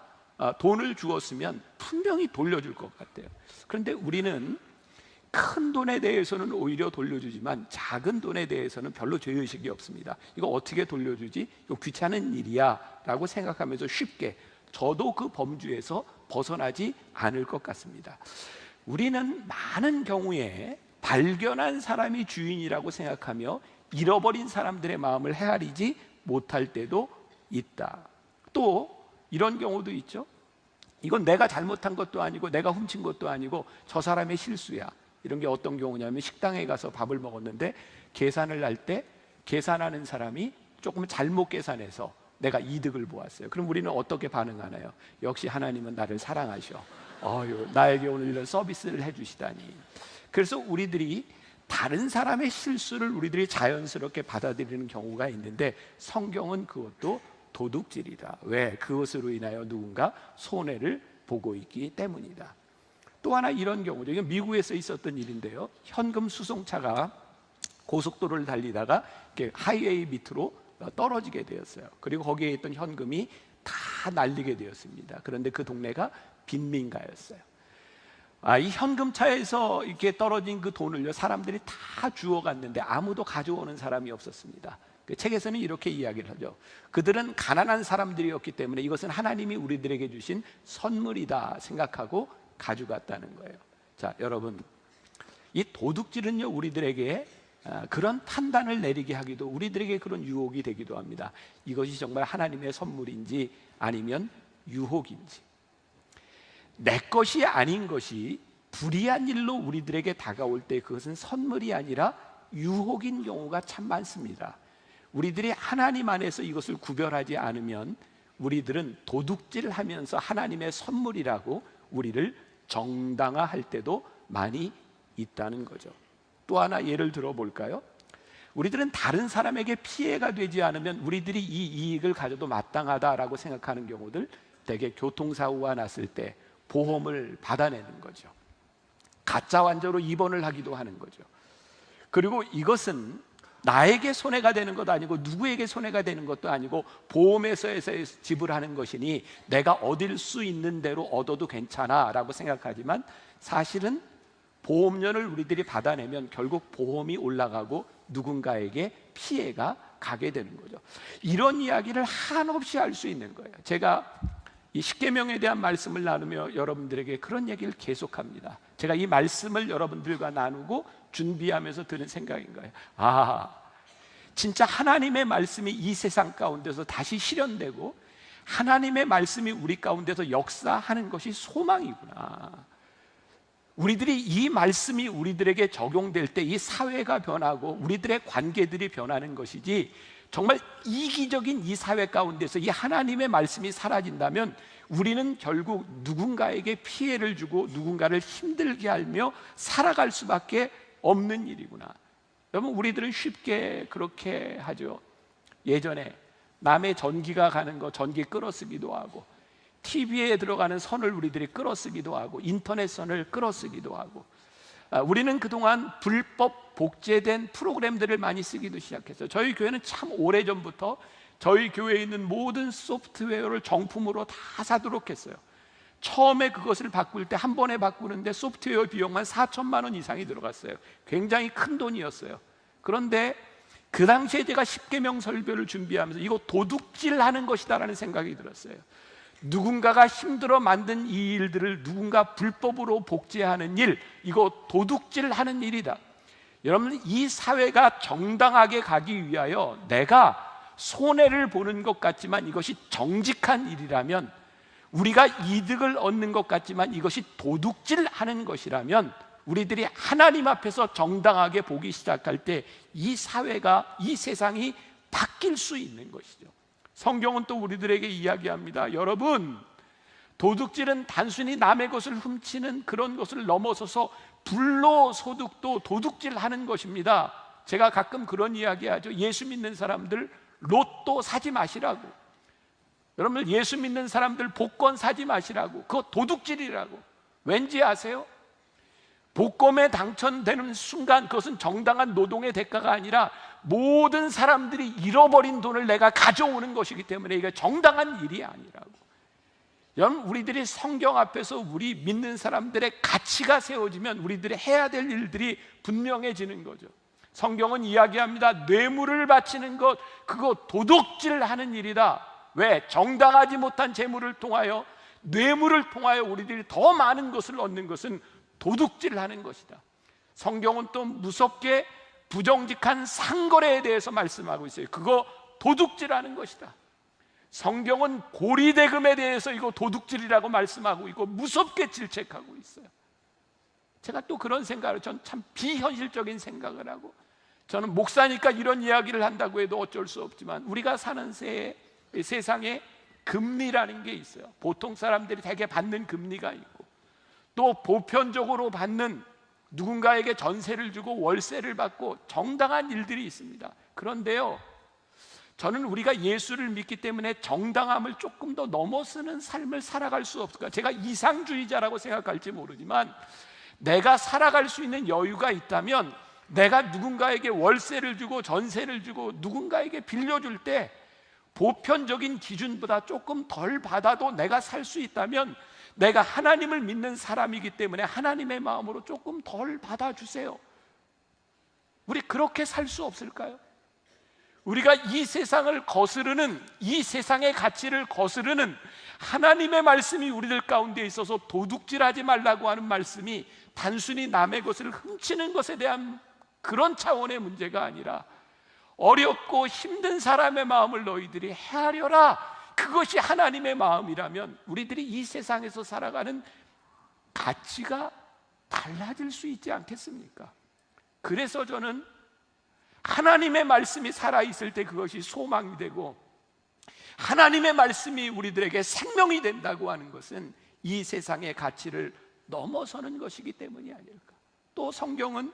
돈을 주었으면 분명히 돌려줄 것 같아요. 그런데 우리는 큰 돈에 대해서는 오히려 돌려주지만 작은 돈에 대해서는 별로 죄의식이 없습니다. 이거 어떻게 돌려주지? 이거 귀찮은 일이야 라고 생각하면서 쉽게, 저도 그 범주에서 벗어나지 않을 것 같습니다. 우리는 많은 경우에 발견한 사람이 주인이라고 생각하며 잃어버린 사람들의 마음을 헤아리지 못할 때도 있다. 또 이런 경우도 있죠. 이건 내가 잘못한 것도 아니고 내가 훔친 것도 아니고 저 사람의 실수야. 이런 게 어떤 경우냐면 식당에 가서 밥을 먹었는데 계산을 할 때 계산하는 사람이 조금 잘못 계산해서 내가 이득을 보았어요. 그럼 우리는 어떻게 반응하나요? 역시 하나님은 나를 사랑하셔. 나에게 오늘 이런 서비스를 해주시다니. 그래서 우리들이 다른 사람의 실수를 우리들이 자연스럽게 받아들이는 경우가 있는데 성경은 그것도 도둑질이다. 왜? 그것으로 인하여 누군가 손해를 보고 있기 때문이다. 또 하나 이런 경우죠. 이건 미국에서 있었던 일인데요. 현금 수송차가 고속도로를 달리다가 이렇게 하이웨이 밑으로 떨어지게 되었어요. 그리고 거기에 있던 현금이 다 날리게 되었습니다. 그런데 그 동네가 빈민가였어요. 이 현금차에서 이렇게 떨어진 그 돈을요, 사람들이 다 주워갔는데 아무도 가져오는 사람이 없었습니다. 그 책에서는 이렇게 이야기를 하죠. 그들은 가난한 사람들이었기 때문에 이것은 하나님이 우리들에게 주신 선물이다 생각하고 가져갔다는 거예요. 자, 여러분, 이 도둑질은요, 우리들에게 그런 판단을 내리게 하기도, 우리들에게 그런 유혹이 되기도 합니다. 이것이 정말 하나님의 선물인지 아니면 유혹인지. 내 것이 아닌 것이 불의한 일로 우리들에게 다가올 때 그것은 선물이 아니라 유혹인 경우가 참 많습니다. 우리들이 하나님 안에서 이것을 구별하지 않으면 우리들은 도둑질하면서 하나님의 선물이라고 우리를 정당화할 때도 많이 있다는 거죠. 또 하나 예를 들어볼까요? 우리들은 다른 사람에게 피해가 되지 않으면 우리들이 이 이익을 가져도 마땅하다라고 생각하는 경우들, 대개 교통사고가 났을 때 보험을 받아내는 거죠. 가짜 환자로 입원을 하기도 하는 거죠. 그리고 이것은 나에게 손해가 되는 것도 아니고 누구에게 손해가 되는 것도 아니고 보험회사에서 지불하는 것이니 내가 얻을 수 있는 대로 얻어도 괜찮아 라고 생각하지만 사실은 보험료를 우리들이 받아내면 결국 보험이 올라가고 누군가에게 피해가 가게 되는 거죠. 이런 이야기를 한없이 할 수 있는 거예요. 제가 이 십계명에 대한 말씀을 나누며 여러분들에게 그런 얘기를 계속합니다. 제가 이 말씀을 여러분들과 나누고 준비하면서 드는 생각인 거예요. 진짜 하나님의 말씀이 이 세상 가운데서 다시 실현되고 하나님의 말씀이 우리 가운데서 역사하는 것이 소망이구나. 우리들이 이 말씀이 우리들에게 적용될 때 이 사회가 변하고 우리들의 관계들이 변하는 것이지, 정말 이기적인 이 사회 가운데서 이 하나님의 말씀이 사라진다면 우리는 결국 누군가에게 피해를 주고 누군가를 힘들게 하며 살아갈 수밖에 없는 일이구나. 여러분, 우리들은 쉽게 그렇게 하죠. 예전에 남의 전기가 가는 거 전기 끌어쓰기도 하고, TV에 들어가는 선을 우리들이 끌어쓰기도 하고, 인터넷 선을 끌어쓰기도 하고, 우리는 그동안 불법 복제된 프로그램들을 많이 쓰기도 시작했어요. 저희 교회는 참 오래전부터 저희 교회에 있는 모든 소프트웨어를 정품으로 다 사도록 했어요. 처음에 그것을 바꿀 때 한 번에 바꾸는데 소프트웨어 비용만 4천만 원 이상이 들어갔어요. 굉장히 큰 돈이었어요. 그런데 그 당시에 제가 십계명 설교를 준비하면서 이거 도둑질하는 것이다라는 생각이 들었어요. 누군가가 힘들어 만든 이 일들을 누군가 불법으로 복제하는 일, 이거 도둑질하는 일이다. 여러분, 이 사회가 정당하게 가기 위하여 내가 손해를 보는 것 같지만 이것이 정직한 일이라면 우리가 이득을 얻는 것 같지만 이것이 도둑질하는 것이라면 우리들이 하나님 앞에서 정당하게 보기 시작할 때 이 사회가, 이 세상이 바뀔 수 있는 것이죠. 성경은 또 우리들에게 이야기합니다. 여러분, 도둑질은 단순히 남의 것을 훔치는 그런 것을 넘어서서 불로소득도 도둑질하는 것입니다. 제가 가끔 그런 이야기하죠. 예수 믿는 사람들 로또 사지 마시라고. 여러분들, 예수 믿는 사람들 복권 사지 마시라고. 그거 도둑질이라고. 왠지 아세요? 복권에 당첨되는 순간 그것은 정당한 노동의 대가가 아니라 모든 사람들이 잃어버린 돈을 내가 가져오는 것이기 때문에 이게 정당한 일이 아니라고. 여러분, 우리들이 성경 앞에서 우리 믿는 사람들의 가치가 세워지면 우리들이 해야 될 일들이 분명해지는 거죠. 성경은 이야기합니다. 뇌물을 바치는 것, 그거 도둑질하는 일이다. 왜? 정당하지 못한 재물을 통하여, 뇌물을 통하여 우리들이 더 많은 것을 얻는 것은 도둑질하는 것이다. 성경은 또 무섭게 부정직한 상거래에 대해서 말씀하고 있어요. 그거 도둑질하는 것이다. 성경은 고리대금에 대해서 이거 도둑질이라고 말씀하고 있고 무섭게 질책하고 있어요. 제가 또 그런 생각을, 전 참 비현실적인 생각을 하고, 저는 목사니까 이런 이야기를 한다고 해도 어쩔 수 없지만 우리가 사는 세상에 금리라는 게 있어요. 보통 사람들이 대개 받는 금리가 있고 또 보편적으로 받는, 누군가에게 전세를 주고 월세를 받고 정당한 일들이 있습니다. 그런데요, 저는 우리가 예수를 믿기 때문에 정당함을 조금 더 넘어서는 삶을 살아갈 수 없을까? 제가 이상주의자라고 생각할지 모르지만 내가 살아갈 수 있는 여유가 있다면 내가 누군가에게 월세를 주고 전세를 주고 누군가에게 빌려줄 때 보편적인 기준보다 조금 덜 받아도 내가 살 수 있다면 내가 하나님을 믿는 사람이기 때문에 하나님의 마음으로 조금 덜 받아주세요. 우리 그렇게 살 수 없을까요? 우리가 이 세상을 거스르는, 이 세상의 가치를 거스르는 하나님의 말씀이 우리들 가운데 있어서 도둑질하지 말라고 하는 말씀이 단순히 남의 것을 훔치는 것에 대한 그런 차원의 문제가 아니라 어렵고 힘든 사람의 마음을 너희들이 헤아려라, 그것이 하나님의 마음이라면 우리들이 이 세상에서 살아가는 가치가 달라질 수 있지 않겠습니까? 그래서 저는 하나님의 말씀이 살아있을 때 그것이 소망이 되고 하나님의 말씀이 우리들에게 생명이 된다고 하는 것은 이 세상의 가치를 넘어서는 것이기 때문이 아닐까. 또 성경은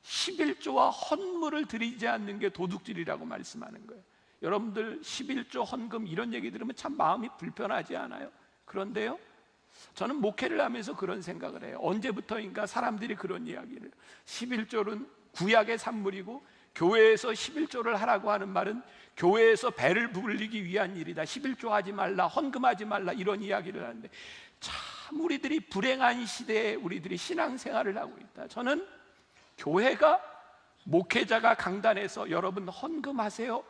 11조와 헌물을 드리지 않는 게 도둑질이라고 말씀하는 거예요. 여러분들 11조 헌금 이런 얘기 들으면 참 마음이 불편하지 않아요? 그런데요, 저는 목회를 하면서 그런 생각을 해요. 언제부터인가 사람들이 그런 이야기를, 11조는 구약의 산물이고 교회에서 11조를 하라고 하는 말은 교회에서 배를 불리기 위한 일이다, 11조 하지 말라, 헌금하지 말라, 이런 이야기를 하는데 참 우리들이 불행한 시대에 우리들이 신앙생활을 하고 있다. 저는 교회가, 목회자가 강단에서 여러분 헌금하세요,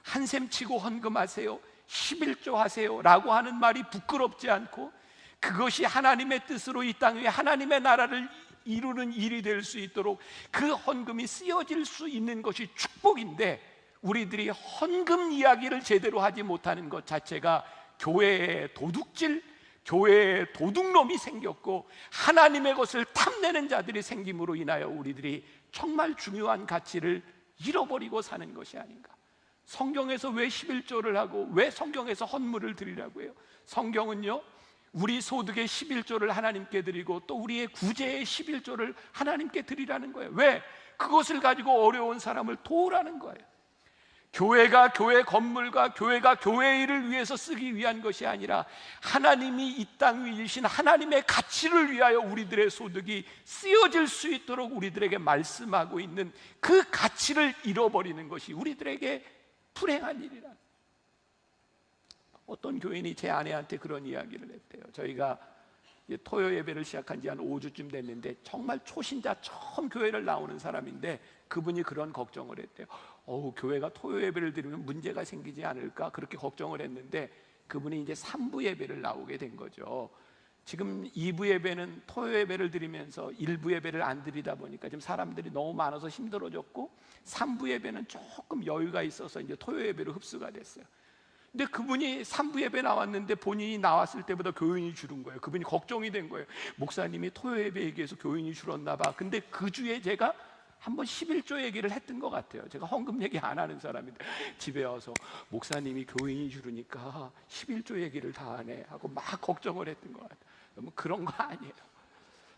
한샘 치고 헌금하세요, 11조 하세요 라고 하는 말이 부끄럽지 않고 그것이 하나님의 뜻으로 이 땅 위에 하나님의 나라를 이루는 일이 될 수 있도록 그 헌금이 쓰여질 수 있는 것이 축복인데, 우리들이 헌금 이야기를 제대로 하지 못하는 것 자체가 교회에 도둑질, 교회에 도둑놈이 생겼고 하나님의 것을 탐내는 자들이 생김으로 인하여 우리들이 정말 중요한 가치를 잃어버리고 사는 것이 아닌가. 성경에서 왜 11조를 하고 왜 성경에서 헌물을 드리라고 해요? 성경은요, 우리 소득의 11조를 하나님께 드리고 또 우리의 구제의 11조를 하나님께 드리라는 거예요. 왜? 그것을 가지고 어려운 사람을 도우라는 거예요. 교회가 교회 건물과 교회가 교회 일을 위해서 쓰기 위한 것이 아니라 하나님이 이 땅 위에 계신 하나님의 가치를 위하여 우리들의 소득이 쓰여질 수 있도록 우리들에게 말씀하고 있는 그 가치를 잃어버리는 것이 우리들에게 불행한 일이라. 어떤 교인이 제 아내한테 그런 이야기를 했대요. 저희가 토요 예배를 시작한 지 한 5주쯤 됐는데 정말 초신자 처음 교회를 나오는 사람인데 그분이 그런 걱정을 했대요. 교회가 토요 예배를 드리면 문제가 생기지 않을까 그렇게 걱정을 했는데 그분이 이제 3부 예배를 나오게 된 거죠. 지금 2부 예배는 토요 예배를 드리면서 1부 예배를 안 드리다 보니까 지금 사람들이 너무 많아서 힘들어졌고 3부 예배는 조금 여유가 있어서 이제 토요 예배로 흡수가 됐어요. 근데 그분이 3부 예배 나왔는데 본인이 나왔을 때보다 교인이 줄은 거예요. 그분이 걱정이 된 거예요. 목사님이 토요 예배 얘기해서 교인이 줄었나 봐. 근데 그 주에 제가 한번 11조 얘기를 했던 것 같아요. 제가 헌금 얘기 안 하는 사람인데 집에 와서 목사님이 교인이 줄으니까 11조 얘기를 다 하네 하고 막 걱정을 했던 것 같아요. 뭐 그런 거 아니에요.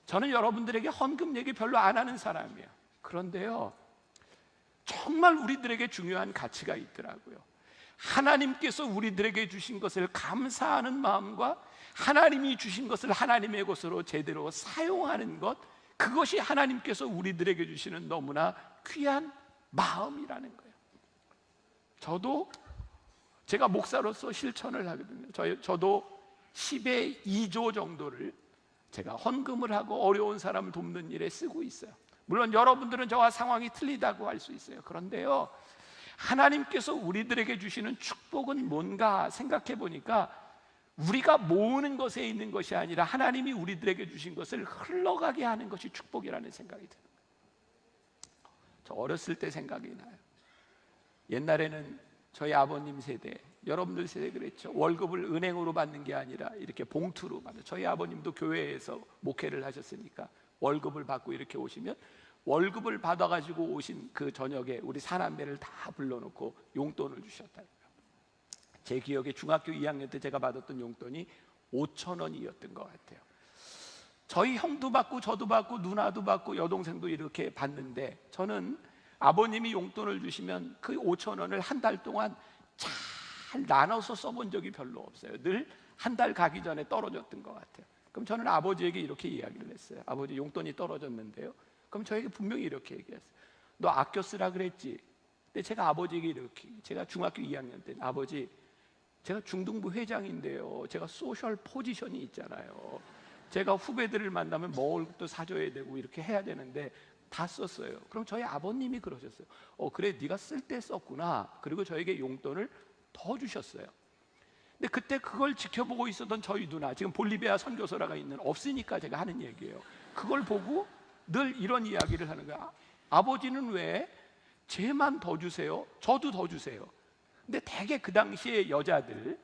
저는 여러분들에게 헌금 얘기 별로 안 하는 사람이에요. 그런데요, 정말 우리들에게 중요한 가치가 있더라고요. 하나님께서 우리들에게 주신 것을 감사하는 마음과 하나님이 주신 것을 하나님의 것으로 제대로 사용하는 것, 그것이 하나님께서 우리들에게 주시는 너무나 귀한 마음이라는 거예요. 저도 제가 목사로서 실천을 하거든요. 저도 10의 2조 정도를 제가 헌금을 하고 어려운 사람을 돕는 일에 쓰고 있어요. 물론 여러분들은 저와 상황이 틀리다고 할 수 있어요. 그런데요, 하나님께서 우리들에게 주시는 축복은 뭔가 생각해 보니까 우리가 모으는 것에 있는 것이 아니라 하나님이 우리들에게 주신 것을 흘러가게 하는 것이 축복이라는 생각이 들어요. 저 어렸을 때 생각이 나요. 옛날에는 저희 아버님 세대, 여러분들 세대 그랬죠. 월급을 은행으로 받는 게 아니라 이렇게 봉투로 받아요. 저희 아버님도 교회에서 목회를 하셨으니까 월급을 받고 이렇게 오시면 월급을 받아가지고 오신 그 저녁에 우리 사남매를 다 불러놓고 용돈을 주셨다고요. 제 기억에 중학교 2학년 때 제가 받았던 용돈이 5,000원이었던 것 같아요. 저희 형도 받고 저도 받고 누나도 받고 여동생도 이렇게 받는데, 저는 아버님이 용돈을 주시면 그 5,000원을 한 달 동안 잘 나눠서 써본 적이 별로 없어요. 늘 한 달 가기 전에 떨어졌던 것 같아요. 그럼 저는 아버지에게 이렇게 이야기를 했어요. 아버지, 용돈이 떨어졌는데요. 그럼 저에게 분명히 이렇게 얘기했어요. 너 아껴 쓰라 그랬지? 근데 제가 아버지에게 이렇게, 제가 중학교 2학년 때, 아버지, 제가 중등부 회장인데요, 제가 소셜 포지션이 있잖아요. 제가 후배들을 만나면 뭘 또 사줘야 되고 이렇게 해야 되는데 다 썼어요. 그럼 저희 아버님이 그러셨어요. 그래, 네가 쓸 때 썼구나. 그리고 저에게 용돈을 더 주셨어요. 근데 그때 그걸 지켜보고 있었던 저희 누나, 지금 볼리비아 선교소라가 있는, 없으니까 제가 하는 얘기예요. 그걸 보고 늘 이런 이야기를 하는 거야. 아버지는 왜 쟤만 더 주세요? 저도 더 주세요. 근데 대개 그 당시에 여자들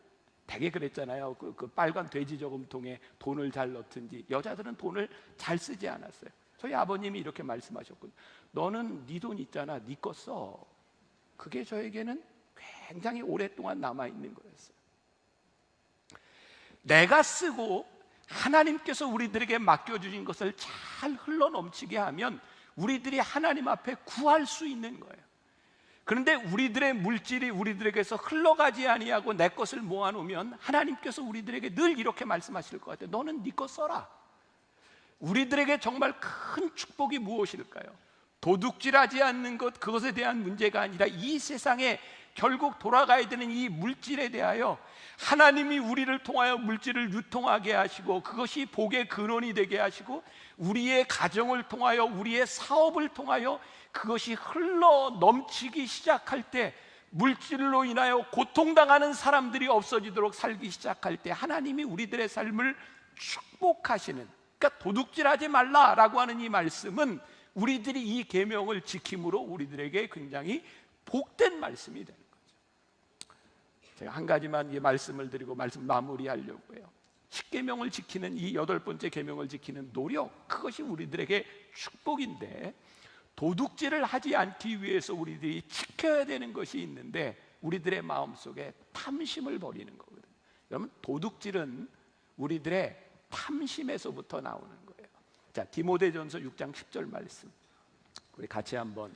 대개 그랬잖아요. 그 빨간 돼지 저금통에 돈을 잘 넣든지, 여자들은 돈을 잘 쓰지 않았어요. 저희 아버님이 이렇게 말씀하셨거든요. 너는 네 돈 있잖아, 네 거 써. 그게 저에게는 굉장히 오랫동안 남아있는 거였어요. 내가 쓰고 하나님께서 우리들에게 맡겨주신 것을 잘 흘러넘치게 하면 우리들이 하나님 앞에 구할 수 있는 거예요. 그런데 우리들의 물질이 우리들에게서 흘러가지 아니하고 내 것을 모아놓으면 하나님께서 우리들에게 늘 이렇게 말씀하실 것 같아요. 너는 네 것 써라. 우리들에게 정말 큰 축복이 무엇일까요? 도둑질하지 않는 것, 그것에 대한 문제가 아니라 이 세상에 결국 돌아가야 되는 이 물질에 대하여 하나님이 우리를 통하여 물질을 유통하게 하시고 그것이 복의 근원이 되게 하시고 우리의 가정을 통하여 우리의 사업을 통하여 그것이 흘러 넘치기 시작할 때, 물질로 인하여 고통당하는 사람들이 없어지도록 살기 시작할 때 하나님이 우리들의 삶을 축복하시는, 그러니까 도둑질하지 말라라고 하는 이 말씀은 우리들이 이 계명을 지킴으로 우리들에게 굉장히 복된 말씀이 되는 거죠. 제가 한 가지만 이 말씀을 드리고 말씀 마무리하려고 해요. 10계명을 지키는 이 8번째 계명을 지키는 노력, 그것이 우리들에게 축복인데, 도둑질을 하지 않기 위해서 우리들이 지켜야 되는 것이 있는데 우리들의 마음속에 탐심을 버리는 거거든요. 여러분, 도둑질은 우리들의 탐심에서부터 나오는 거예요. 자, 디모데전서 6장 10절 말씀 우리 같이 한번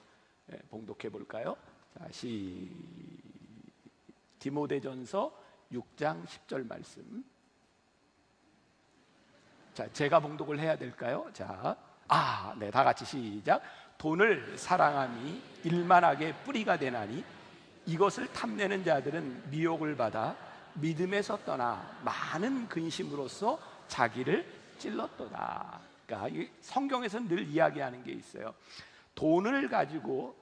봉독해 볼까요? 자, 디모데전서 6장 10절 말씀. 자, 제가 봉독을 해야 될까요? 자, 네, 다 같이 시작. 돈을 사랑함이 일만하게 뿌리가 되나니 이것을 탐내는 자들은 미혹을 받아 믿음에서 떠나 많은 근심으로써 자기를 찔렀도다. 그러니까 성경에서는 늘 이야기하는 게 있어요. 돈을 가지고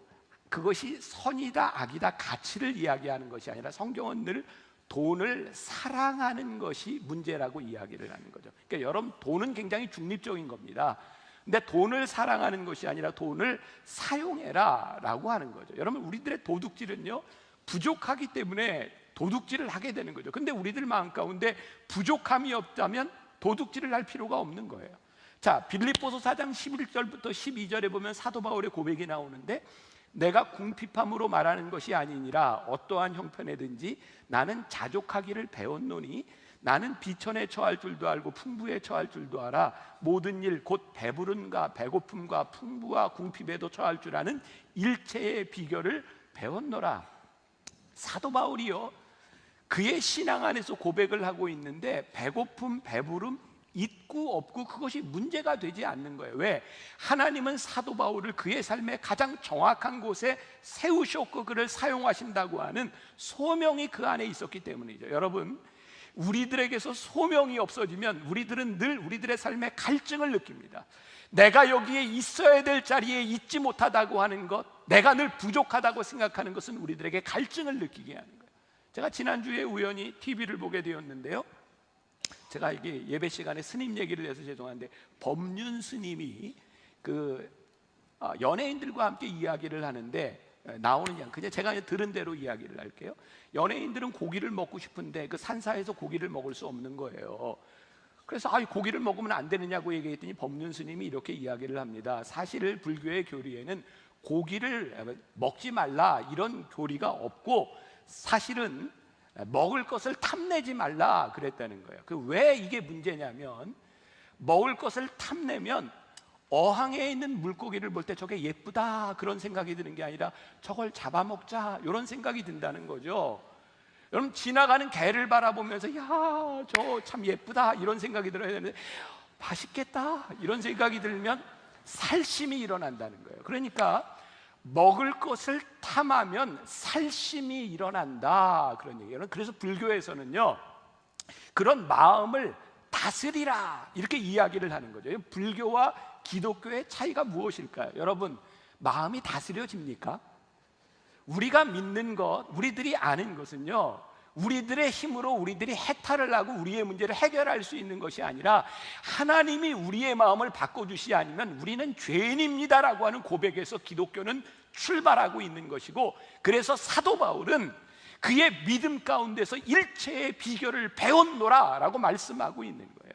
그것이 선이다 악이다 가치를 이야기하는 것이 아니라 성경은 늘 돈을 사랑하는 것이 문제라고 이야기를 하는 거죠. 그러니까 여러분, 돈은 굉장히 중립적인 겁니다. 근데 돈을 사랑하는 것이 아니라 돈을 사용해라 라고 하는 거죠. 여러분, 우리들의 도둑질은요, 부족하기 때문에 도둑질을 하게 되는 거죠. 근데 우리들 마음 가운데 부족함이 없다면 도둑질을 할 필요가 없는 거예요. 자, 빌립보서 4장 11절부터 12절에 보면 사도 바울의 고백이 나오는데, 내가 궁핍함으로 말하는 것이 아니니라 어떠한 형편에든지 나는 자족하기를 배웠노니 나는 비천에 처할 줄도 알고 풍부에 처할 줄도 알아 모든 일 곧 배부름과 배고픔과 풍부와 궁핍에도 처할 줄 아는 일체의 비결을 배웠노라. 사도 바울이요, 그의 신앙 안에서 고백을 하고 있는데 배고픔, 배부름 있고 없고 그것이 문제가 되지 않는 거예요. 왜? 하나님은 사도 바울을 그의 삶의 가장 정확한 곳에 세우셨고 그를 사용하신다고 하는 소명이 그 안에 있었기 때문이죠. 여러분, 우리들에게서 소명이 없어지면 우리들은 늘 우리들의 삶에 갈증을 느낍니다. 내가 여기에 있어야 될 자리에 있지 못하다고 하는 것, 내가 늘 부족하다고 생각하는 것은 우리들에게 갈증을 느끼게 하는 거예요. 제가 지난주에 우연히 TV를 보게 되었는데요, 제가 이게 예배 시간에 스님 얘기를 해서 죄송한데, 법륜 스님이 연예인들과 함께 이야기를 하는데 나오는 양, 그냥 제가 들은 대로 이야기를 할게요. 연예인들은 고기를 먹고 싶은데 그 산사에서 고기를 먹을 수 없는 거예요. 그래서 고기를 먹으면 안 되느냐고 얘기했더니 법륜 스님이 이렇게 이야기를 합니다. 사실 불교의 교리에는 고기를 먹지 말라 이런 교리가 없고, 사실은 먹을 것을 탐내지 말라 그랬다는 거예요. 왜 이게 문제냐면, 먹을 것을 탐내면 어항에 있는 물고기를 볼 때 저게 예쁘다 그런 생각이 드는 게 아니라 저걸 잡아먹자 이런 생각이 든다는 거죠. 여러분, 지나가는 개를 바라보면서 야, 저 참 예쁘다 이런 생각이 들어야 되는데, 맛있겠다 이런 생각이 들면 살심이 일어난다는 거예요. 그러니까 먹을 것을 탐하면 살심이 일어난다 그런 얘기예요. 그래서 불교에서는요, 그런 마음을 다스리라 이렇게 이야기를 하는 거죠. 불교와 기독교의 차이가 무엇일까요? 여러분, 마음이 다스려집니까? 우리가 믿는 것, 우리들이 아는 것은요, 우리들의 힘으로 우리들이 해탈을 하고 우리의 문제를 해결할 수 있는 것이 아니라 하나님이 우리의 마음을 바꿔주시 아니면 우리는 죄인입니다라고 하는 고백에서 기독교는 출발하고 있는 것이고, 그래서 사도 바울은 그의 믿음 가운데서 일체의 비결을 배웠노라 라고 말씀하고 있는 거예요.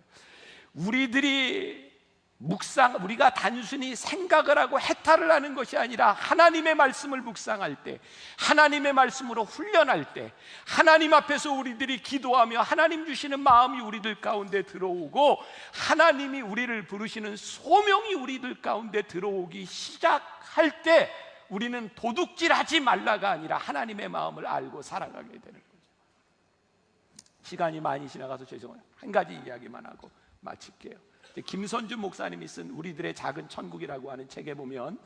우리가 단순히 생각을 하고 해탈을 하는 것이 아니라 하나님의 말씀을 묵상할 때, 하나님의 말씀으로 훈련할 때, 하나님 앞에서 우리들이 기도하며 하나님 주시는 마음이 우리들 가운데 들어오고 하나님이 우리를 부르시는 소명이 우리들 가운데 들어오기 시작할 때, 우리는 도둑질하지 말라가 아니라 하나님의 마음을 알고 살아가게 되는 거죠. 시간이 많이 지나가서 죄송해요. 한 가지 이야기만 하고 마칠게요. 김선주 목사님이 쓴 우리들의 작은 천국이라고 하는 책에 보면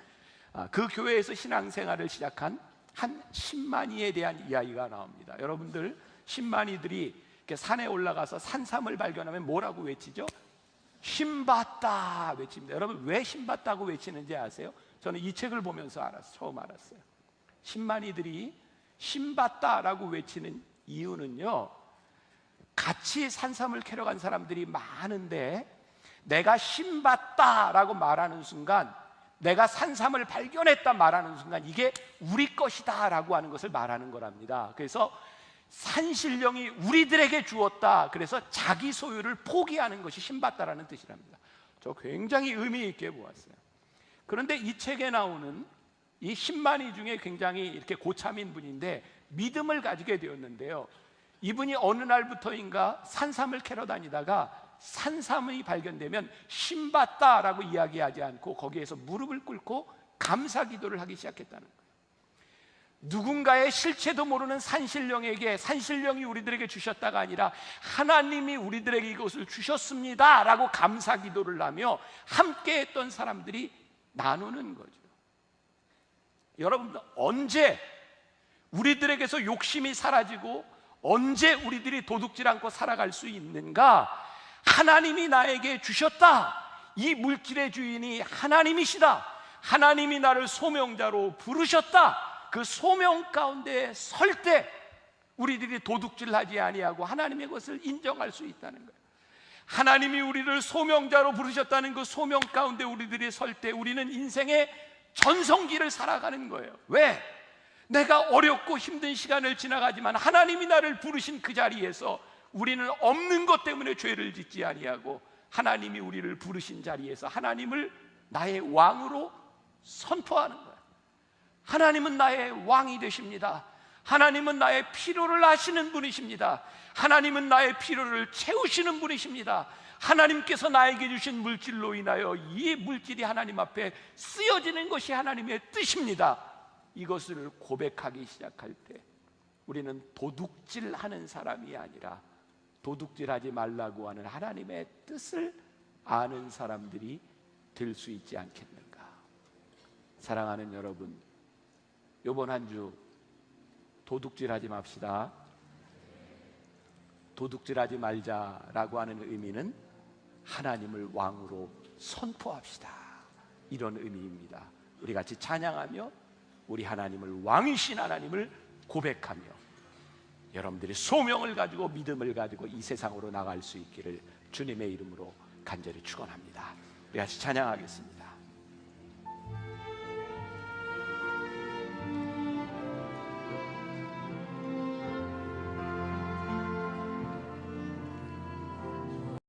그 교회에서 신앙생활을 시작한 한 신만이에 대한 이야기가 나옵니다. 여러분들, 신만이들이 이렇게 산에 올라가서 산삼을 발견하면 뭐라고 외치죠? 신봤다 외칩니다. 여러분, 왜 신봤다고 외치는지 아세요? 저는 이 책을 보면서 처음 알았어요. 신만이들이 신봤다라고 외치는 이유는요, 같이 산삼을 캐러 간 사람들이 많은데 내가 신봤다라고 말하는 순간, 내가 산삼을 발견했다 말하는 순간 이게 우리 것이다 라고 하는 것을 말하는 거랍니다. 그래서 산신령이 우리들에게 주었다, 그래서 자기 소유를 포기하는 것이 신봤다라는 뜻이랍니다. 저 굉장히 의미 있게 보았어요. 그런데 이 책에 나오는 이 신만이 중에 굉장히 이렇게 고참인 분인데 믿음을 가지게 되었는데요, 이분이 어느 날부터인가 산삼을 캐러 다니다가 산삼이 발견되면 신봤다라고 이야기하지 않고 거기에서 무릎을 꿇고 감사 기도를 하기 시작했다는 거예요. 누군가의 실체도 모르는 산신령에게, 산신령이 우리들에게 주셨다가 아니라 하나님이 우리들에게 이것을 주셨습니다 라고 감사 기도를 하며 함께 했던 사람들이 나누는 거죠. 여러분들, 언제 우리들에게서 욕심이 사라지고 언제 우리들이 도둑질 않고 살아갈 수 있는가? 하나님이 나에게 주셨다, 이 물질의 주인이 하나님이시다, 하나님이 나를 소명자로 부르셨다, 그 소명 가운데 설 때 우리들이 도둑질하지 아니하고 하나님의 것을 인정할 수 있다는 거예요. 하나님이 우리를 소명자로 부르셨다는 그 소명 가운데 우리들이 설 때 우리는 인생의 전성기를 살아가는 거예요. 왜? 내가 어렵고 힘든 시간을 지나가지만 하나님이 나를 부르신 그 자리에서 우리는 없는 것 때문에 죄를 짓지 아니하고 하나님이 우리를 부르신 자리에서 하나님을 나의 왕으로 선포하는 거예요. 하나님은 나의 왕이 되십니다. 하나님은 나의 필요를 아시는 분이십니다. 하나님은 나의 필요를 채우시는 분이십니다. 하나님께서 나에게 주신 물질로 인하여 이 물질이 하나님 앞에 쓰여지는 것이 하나님의 뜻입니다. 이것을 고백하기 시작할 때 우리는 도둑질하는 사람이 아니라 도둑질하지 말라고 하는 하나님의 뜻을 아는 사람들이 될 수 있지 않겠는가. 사랑하는 여러분, 이번 한 주 도둑질하지 맙시다. 도둑질하지 말자라고 하는 의미는 하나님을 왕으로 선포합시다, 이런 의미입니다. 우리 같이 찬양하며 우리 하나님을, 왕이신 하나님을 고백하며 여러분들이 소명을 가지고 믿음을 가지고 이 세상으로 나갈 수 있기를 주님의 이름으로 간절히 축원합니다. 우리 같이 찬양하겠습니다.